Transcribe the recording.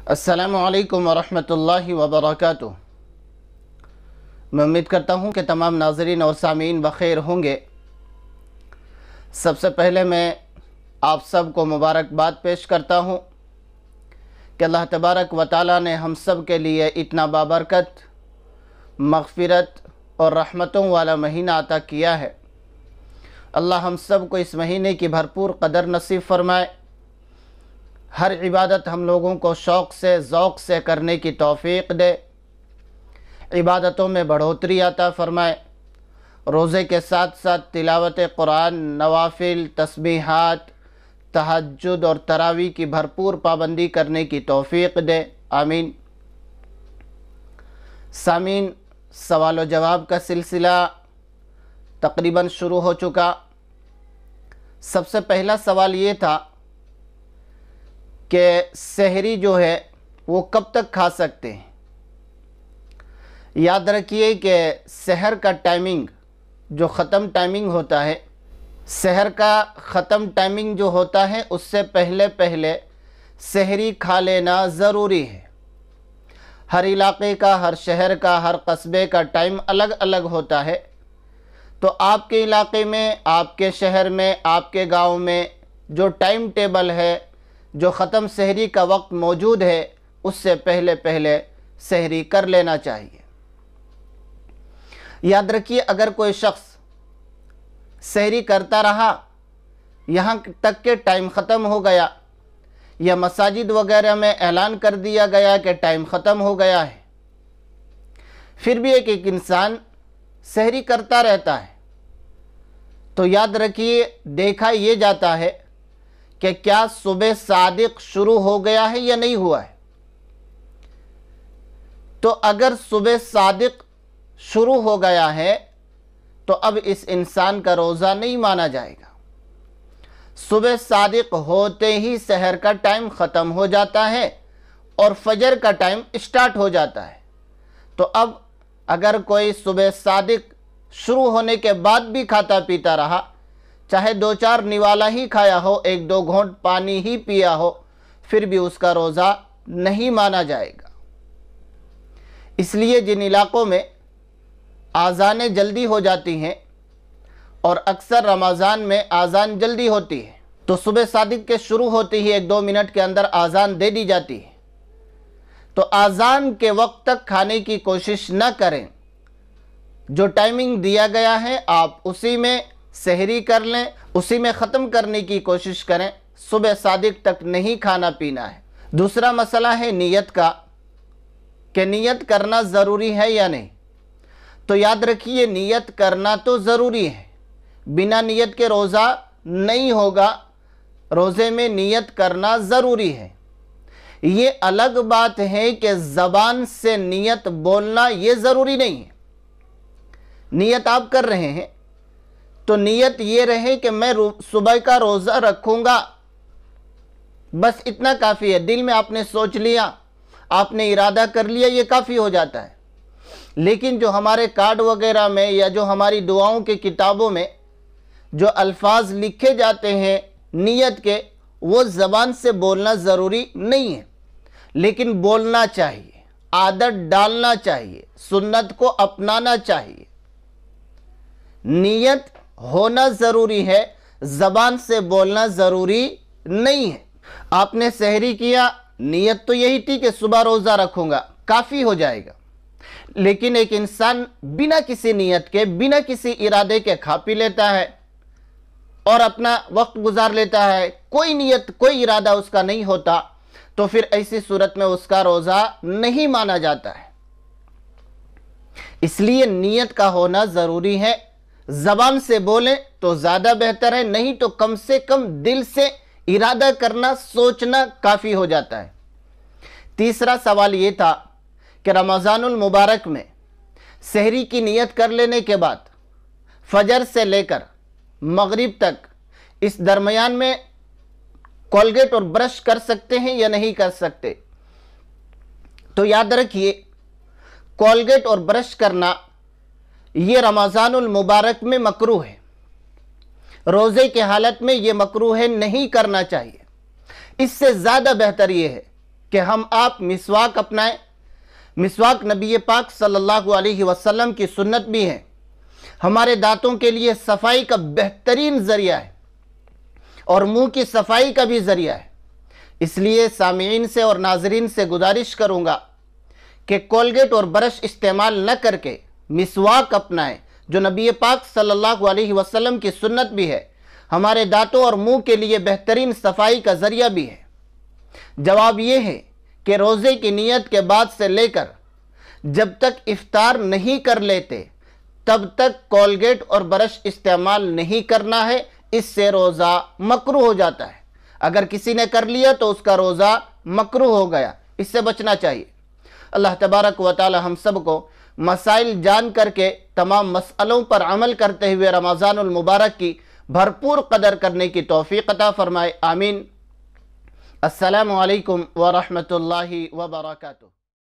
अस्सलामु अलैकुम वरहमतुल्लाहि वबरकातुह। मैं उम्मीद करता हूँ कि तमाम नाज़रीन और सामीन बख़ैर होंगे। सबसे पहले मैं आप सब को मुबारकबाद पेश करता हूँ कि अल्लाह तबारक व तआला ने हम सब के लिए इतना बाबरकत, मग़फ़िरत और रहमतों वाला महीना अता किया है। अल्लाह हम सब को इस महीने की भरपूर कदर नसीब फ़रमाए। हर इबादत हम लोगों को शौक़ से ज़ौक़ से करने की तौफ़ीक़ दे। इबादतों में बढ़ोतरी अता फ़रमाए। रोज़े के साथ साथ तिलावत कुरान, नवाफ़िल, तस्बीहात, तहज्जुद और तरावी की भरपूर पाबंदी करने की तौफ़ीक़ दे। आमीन। सामीन, सवाल व जवाब का सिलसिला तकरीबन शुरू हो चुका। सबसे पहला सवाल ये था कि सहरी जो है वो कब तक खा सकते हैं। याद रखिए कि सहर का टाइमिंग जो ख़त्म टाइमिंग होता है, सहर का ख़त्म टाइमिंग जो होता है उससे पहले पहले सहरी खा लेना ज़रूरी है। हर इलाक़े का, हर शहर का, हर कस्बे का टाइम अलग अलग होता है। तो आपके इलाक़े में, आपके शहर में, आपके गांव में जो टाइम टेबल है, जो ख़त्म सहरी का वक्त मौजूद है, उससे पहले पहले सहरी कर लेना चाहिए। याद रखिए, अगर कोई शख्स सहरी करता रहा यहाँ तक के टाइम ख़त्म हो गया या मसाजिद वगैरह में ऐलान कर दिया गया कि टाइम ख़त्म हो गया है, फिर भी एक इंसान सहरी करता रहता है, तो याद रखिए देखा ये जाता है कि क्या सुबह सादिक शुरू हो गया है या नहीं हुआ है। तो अगर सुबह सादिक शुरू हो गया है तो अब इस इंसान का रोज़ा नहीं माना जाएगा। सुबह सादिक होते ही सहर का टाइम ख़त्म हो जाता है और फजर का टाइम स्टार्ट हो जाता है। तो अब अगर कोई सुबह सादिक शुरू होने के बाद भी खाता पीता रहा, चाहे 2-4 निवाला ही खाया हो, 1-2 घोंट पानी ही पिया हो, फिर भी उसका रोज़ा नहीं माना जाएगा। इसलिए जिन इलाक़ों में आज़ानें जल्दी हो जाती हैं और अक्सर रमज़ान में आज़ान जल्दी होती है, तो सुबह सादिक के शुरू होते ही 1-2 मिनट के अंदर आज़ान दे दी जाती है, तो आज़ान के वक्त तक खाने की कोशिश न करें। जो टाइमिंग दिया गया है आप उसी में सहरी कर लें, उसी में ख़त्म करने की कोशिश करें। सुबह सादिक तक नहीं खाना पीना है। दूसरा मसला है नीयत का, कि नीयत करना ज़रूरी है या नहीं। तो याद रखिए नीयत करना तो ज़रूरी है, बिना नीयत के रोज़ा नहीं होगा। रोज़े में नीयत करना ज़रूरी है। ये अलग बात है कि ज़बान से नीयत बोलना ये ज़रूरी नहीं है। नीयत आप कर रहे हैं तो नीयत ये रहे कि मैं सुबह का रोज़ा रखूँगा, बस इतना काफ़ी है। दिल में आपने सोच लिया, आपने इरादा कर लिया, ये काफ़ी हो जाता है। लेकिन जो हमारे कार्ड वगैरह में या जो हमारी दुआओं की किताबों में जो अल्फाज लिखे जाते हैं नीयत के, वो ज़बान से बोलना ज़रूरी नहीं है, लेकिन बोलना चाहिए, आदत डालना चाहिए, सुन्नत को अपनाना चाहिए। नीयत होना ज़रूरी है, ज़बान से बोलना ज़रूरी नहीं है। आपने सहरी किया, नीयत तो यही थी कि सुबह रोज़ा रखूँगा, काफ़ी हो जाएगा। लेकिन एक इंसान बिना किसी नीयत के, बिना किसी इरादे के खा पी लेता है और अपना वक्त गुजार लेता है, कोई नीयत कोई इरादा उसका नहीं होता, तो फिर ऐसी सूरत में उसका रोज़ा नहीं माना जाता है। इसलिए नीयत का होना ज़रूरी है। ज़बान से बोलें तो ज़्यादा बेहतर है, नहीं तो कम से कम दिल से इरादा करना, सोचना काफ़ी हो जाता है। तीसरा सवाल ये था कि रमज़ानुल मुबारक में सहरी की नीयत कर लेने के बाद फजर से लेकर मगरिब तक इस दरमियान में कोलगेट और ब्रश कर सकते हैं या नहीं कर सकते। तो याद रखिए, कोलगेट और ब्रश करना ये रमज़ानुल मुबारक में मकरूह है। रोज़े की हालत में ये मकरूह है, नहीं करना चाहिए। इससे ज़्यादा बेहतर ये है कि हम आप मिसवाक अपनाएं। मिसवाक नबी पाक सल्लल्लाहु अलैहि वसल्लम की सुन्नत भी है, हमारे दांतों के लिए सफाई का बेहतरीन ज़रिया है और मुंह की सफाई का भी ज़रिया है। इसलिए सामीईन से और नाजरीन से गुजारिश करूंगा कि कोलगेट और ब्रश इस्तेमाल न करके मिसवाक अपनाएं, जो नबी पाक सल्लल्लाहु अलैहि वसल्लम की सुन्नत भी है, हमारे दांतों और मुंह के लिए बेहतरीन सफाई का ज़रिया भी है। जवाब ये है कि रोज़े की नियत के बाद से लेकर जब तक इफ्तार नहीं कर लेते तब तक कोलगेट और ब्रश इस्तेमाल नहीं करना है, इससे रोज़ा मकरूह हो जाता है। अगर किसी ने कर लिया तो उसका रोज़ा मकरूह हो गया, इससे बचना चाहिए। अल्लाह तबारक व तआला हम सब को मसाइल जान करके तमाम मसलों पर अमल करते हुए रमज़ानुल मुबारक की भरपूर कदर करने की तौफीक अता फरमाए। आमीन। अस्सलामु अलैकुम व रहमतुल्लाहि व बरकातुहू।